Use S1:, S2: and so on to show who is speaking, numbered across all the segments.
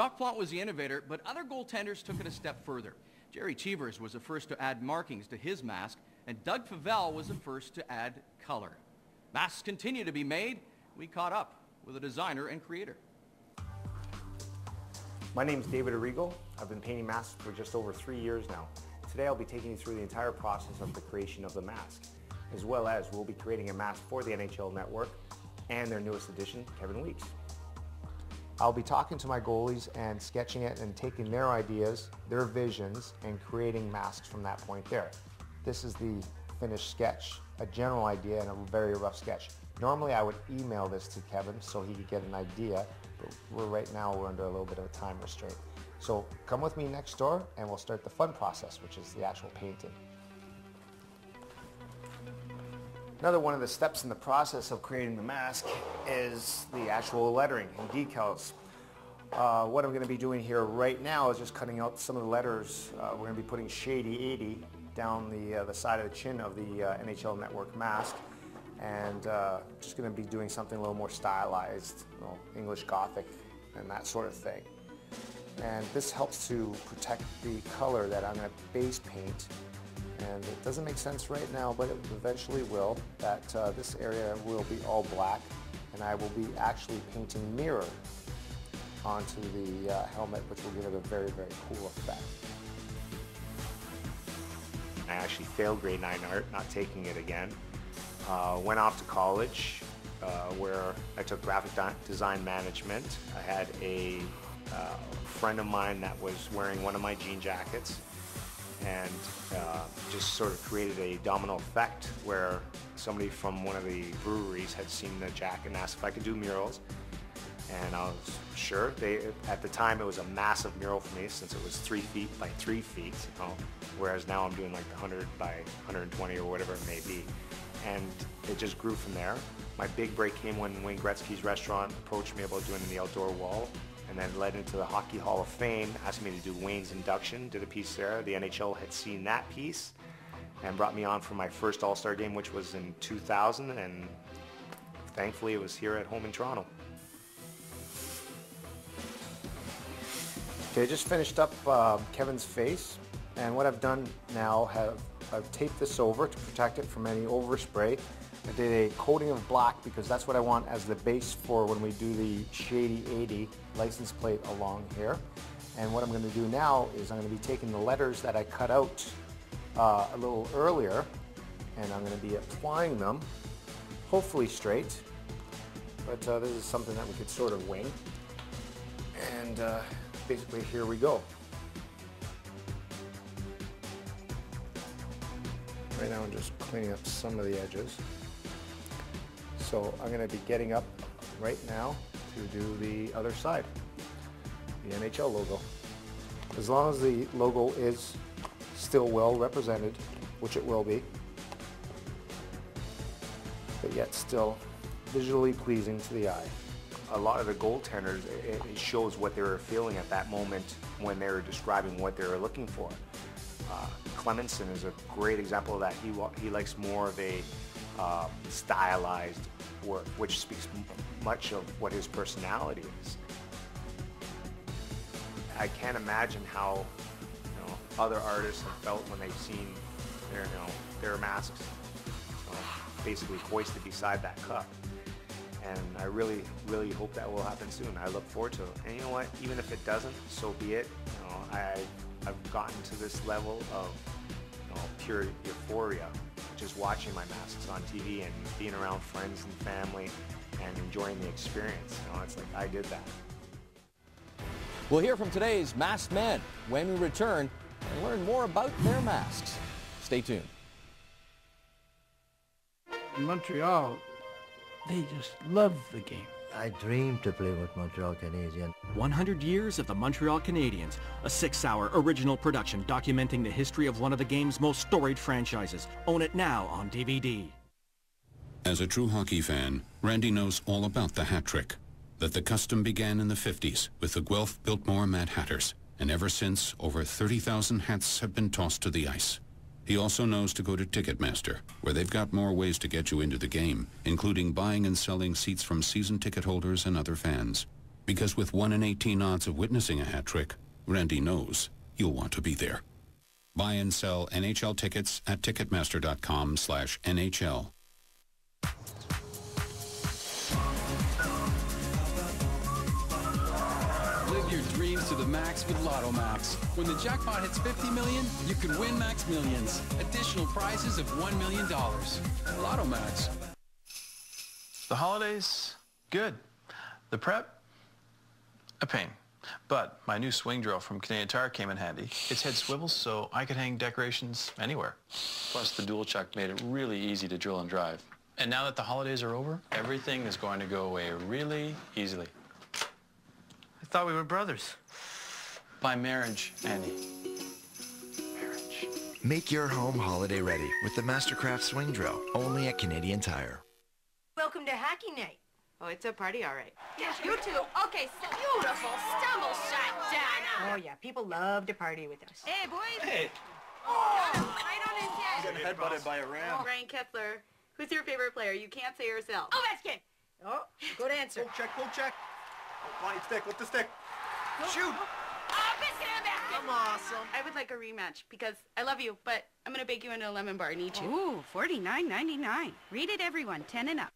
S1: Jacques Plante was the innovator, but other goaltenders took it a step further. Gerry Cheevers was the first to add markings to his mask, and Doug Favell was the first to add color. Masks continue to be made. We caught up with a designer and creator.
S2: My name is David Arrigo. I've been painting masks for just over 3 years now. Today I'll be taking you through the entire process of the creation of the mask, as well as we'll be creating a mask for the NHL Network and their newest addition, Kevin Weekes. I'll be talking to my goalies and sketching it and taking their ideas, their visions, and creating masks from that point there. This is the finished sketch, a general idea and a very rough sketch. Normally I would email this to Kevin so he could get an idea, but right now we're under a little bit of a time restraint. So come with me next door and we'll start the fun process, which is the actual painting. Another one of the steps in the process of creating the mask is the actual lettering and decals. What I'm going to be doing here right now is just cutting out some of the letters. We're going to be putting Shady 80 down the side of the chin of the NHL Network mask, and just going to be doing something a little more stylized, you know, English Gothic and that sort of thing. And this helps to protect the color that I'm going to base paint. And it doesn't make sense right now, but it eventually will, that this area will be all black, and I will be actually painting mirror onto the helmet, which will give it a very, very cool effect. I actually failed grade 9 art, not taking it again. Went off to college where I took graphic design management. I had a friend of mine that was wearing one of my jean jackets, and just sort of created a domino effect where somebody from one of the breweries had seen the jacket and asked if I could do murals, and I was sure. At the time it was a massive mural for me since it was 3 feet by 3 feet, you know, whereas now I'm doing like 100 by 120 or whatever it may be, and it just grew from there. My big break came when Wayne Gretzky's restaurant approached me about doing the outdoor wall, and then led into the Hockey Hall of Fame, asked me to do Wayne's induction, did a piece there. The NHL had seen that piece and brought me on for my first All-Star game, which was in 2000, and thankfully it was here at home in Toronto. Okay, I just finished up Kevin's face, and what I've done now, I've taped this over to protect it from any overspray. I did a coating of black because that's what I want as the base for when we do the Shady 80 license plate along here. And what I'm going to do now is I'm going to be taking the letters that I cut out a little earlier, and I'm going to be applying them, hopefully straight, but this is something that we could sort of wing. And basically here we go. Right now I'm just cleaning up some of the edges. So I'm going to be getting up right now to do the other side, the NHL logo. As long as the logo is still well represented, which it will be, but yet still visually pleasing to the eye. A lot of the goaltenders, it shows what they were feeling at that moment when they were describing what they were looking for. Clemenson is a great example of that. He likes more of a stylized work, which speaks much of what his personality is. I can't imagine how, you know, other artists have felt when they've seen their, you know, their masks basically hoisted beside that cup. And I really, really hope that will happen soon. I look forward to it. And you know what? Even if it doesn't, so be it. You know, I've gotten to this level of, you know, pure euphoria, just watching my masks on TV and being around friends and family and enjoying the experience. You know, it's like I did that.
S1: We'll hear from today's masked men when we return and learn more about their masks. Stay tuned.
S3: In Montreal, they just love the game.
S4: I dreamed to play with Montreal Canadiens.
S5: 100 years of the Montreal Canadiens, a 6-hour original production documenting the history of one of the game's most storied franchises. Own it now on DVD.
S6: As a true hockey fan, Randy knows all about the hat trick. That the custom began in the 50s with the Guelph Biltmore Mad Hatters, and ever since, over 30,000 hats have been tossed to the ice. He also knows to go to Ticketmaster, where they've got more ways to get you into the game, including buying and selling seats from season ticket holders and other fans. Because with 1 in 18 odds of witnessing a hat trick, Randy knows you'll want to be there. Buy and sell NHL tickets at Ticketmaster.com/NHL.
S7: Live your dreams to the max with Lotto Max. When the jackpot hits 50 million, you can win Max Millions. Additional prizes of $1 million. Lotto Max.
S8: The holidays, good. The prep, a pain. But my new swing drill from Canadian Tire came in handy. Its head swivels so I could hang decorations anywhere. Plus the dual chuck made it really easy to drill and drive. And now that the holidays are over, everything is going to go away really easily.
S9: I thought we were brothers.
S8: By marriage, Andy. Marriage.
S10: Make your home holiday ready with the Mastercraft Swing Drill, only at Canadian Tire.
S11: Welcome to Hacky Night. Oh, it's a party, all right. Yes, you too. Okay, beautiful stumble shot, Dana. Oh, yeah, people love to party with us. Hey, boys.
S9: Hey.
S11: Oh, right on his head.
S9: Getting headbutted by a ram.
S11: Oh.
S12: Brian Kessler, who's your favorite player? You can't say yourself.
S11: Ovechkin. Oh, good answer.
S9: Go check, go check. Oh, Bonnie, stick, with the stick. Shoot.
S11: Oh, biscuit and basket.
S9: I'm awesome.
S12: I would like a rematch because I love you, but I'm going to bake you into a lemon bar and eat you.
S13: Ooh, $49.99. Read it, everyone. 10 and up.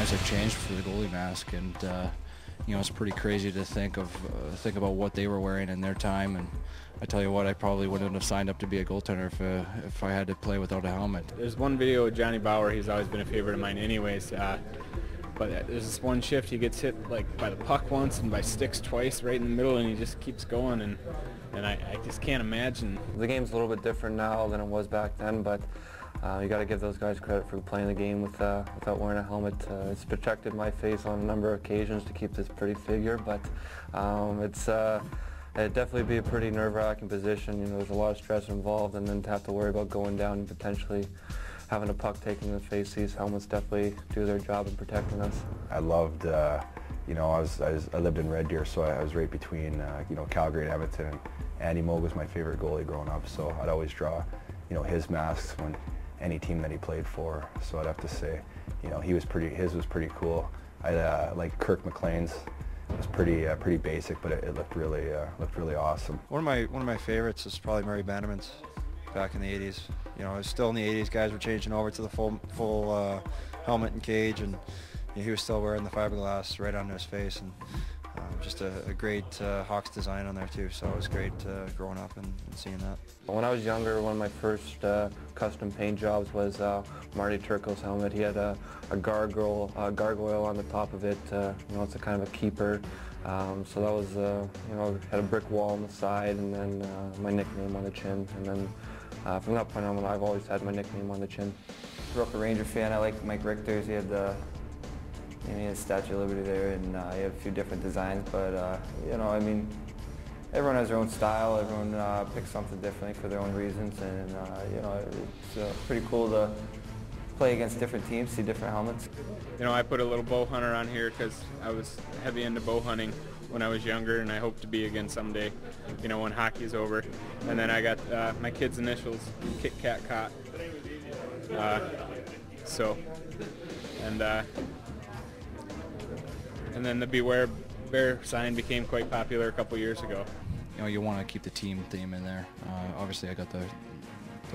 S14: Times have changed for the goalie mask, and you know, it's pretty crazy to think about what they were wearing in their time. And I tell you what, I probably wouldn't have signed up to be a goaltender if I had to play without a helmet.
S15: There's one video with Johnny Bauer. He's always been a favorite of mine, anyways. But there's this one shift, he gets hit like by the puck once and by sticks twice, right in the middle, and he just keeps going. And I just can't imagine.
S16: The game's a little bit different now than it was back then, but you got to give those guys credit for playing the game without wearing a helmet. It's protected my face on a number of occasions to keep this pretty figure, but it'd definitely be a pretty nerve-wracking position. You know, there's a lot of stress involved, and then to have to worry about going down and potentially having a puck taken in the face. These helmets definitely do their job in protecting us.
S17: I loved, you know, I lived in Red Deer, so I was right between, you know, Calgary and Edmonton. And Andy Moog was my favorite goalie growing up, so I'd always draw, you know, his masks when any team that he played for. So I'd have to say, you know, his was pretty cool. I like Kirk McLean's. It was pretty basic, but it looked really awesome.
S18: One of my favorites is probably Murray Bannerman's back in the 80s. You know, it was still in the 80s. Guys were changing over to the full helmet and cage, and you know, he was still wearing the fiberglass right onto his face, and just a great Hawks design on there too. So it was great growing up and seeing that.
S16: When I was younger, one of my first custom paint jobs was Marty Turco's helmet. He had a gargoyle on the top of it. You know, it's a kind of a keeper. So that was, you know, had a brick wall on the side, and then my nickname on the chin. And then from that point on, I've always had my nickname on the chin.
S19: Grew up a Ranger fan. I liked Mike Richter's. He had the he had Statue of Liberty there, and he had a few different designs. But you know, I mean, everyone has their own style. Everyone picks something differently for their own reasons, and you know, it's pretty cool to play against different teams, see different helmets.
S15: You know, I put a little bow hunter on here because I was heavy into bow hunting when I was younger, and I hope to be again someday, you know, when hockey's over. And then I got my kids' initials, Kit Kat Cot. And then the Beware Bear sign became quite popular a couple years ago.
S14: You know, you want to keep the team theme in there. Obviously, I got the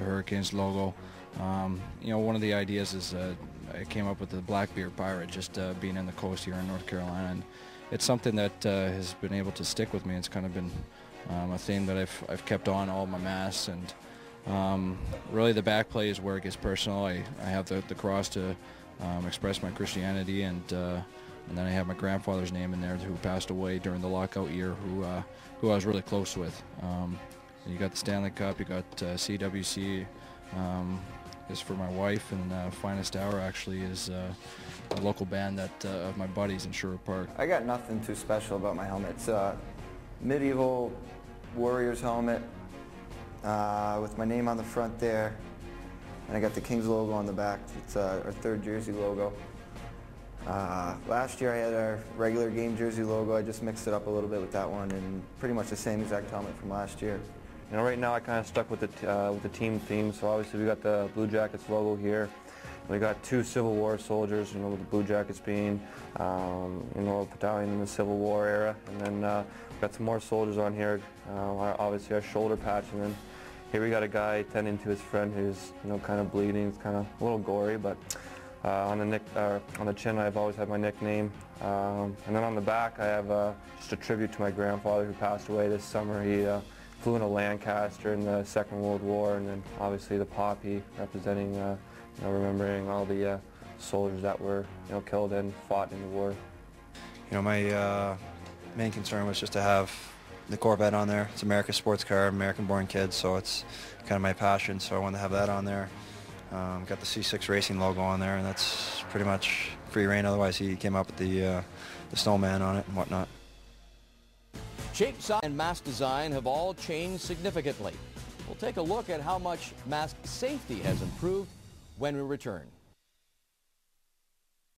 S14: Hurricanes logo. You know, one of the ideas is I came up with the Blackbeard Pirate, just being in the coast here in North Carolina. And it's something that has been able to stick with me. It's kind of been a theme that I've kept on all my masks. And really, the back play is where it gets personal. I have the cross to express my Christianity, and then I have my grandfather's name in there, who passed away during the lockout year, who I was really close with. You got the Stanley Cup, you got CWC is for my wife, and Finest Hour actually is a local band that of my buddies in Sherwood Park.
S19: I got nothing too special about my helmet. It's a medieval warrior's helmet with my name on the front there, and I got the Kings logo on the back. It's our third jersey logo. Last year I had our regular game jersey logo. I just mixed it up a little bit with that one, and pretty much the same exact helmet from last year.
S16: You know, right now I kind of stuck with the team theme. So obviously we got the Blue Jackets logo here. We got two Civil War soldiers. You know, with the Blue Jackets being, you know, a battalion in the Civil War era, and then we got some more soldiers on here. Obviously our shoulder patch, and then here we got a guy tending to his friend who's, you know, kind of bleeding. It's kind of a little gory, but. On the chin, I've always had my nickname, and then on the back, I have just a tribute to my grandfather who passed away this summer. He flew in a Lancaster in the Second World War, and then obviously the poppy representing, you know, remembering all the soldiers that were, you know, killed and fought in the war.
S18: You know, my main concern was just to have the Corvette on there. It's America's sports car, American-born kid, so it's kind of my passion. So I wanted to have that on there. Got the C6 Racing logo on there, and that's pretty much free reign. Otherwise, he came up with the snowman on it and whatnot.
S1: Shape, size, and mask design have all changed significantly. We'll take a look at how much mask safety has improved when we return.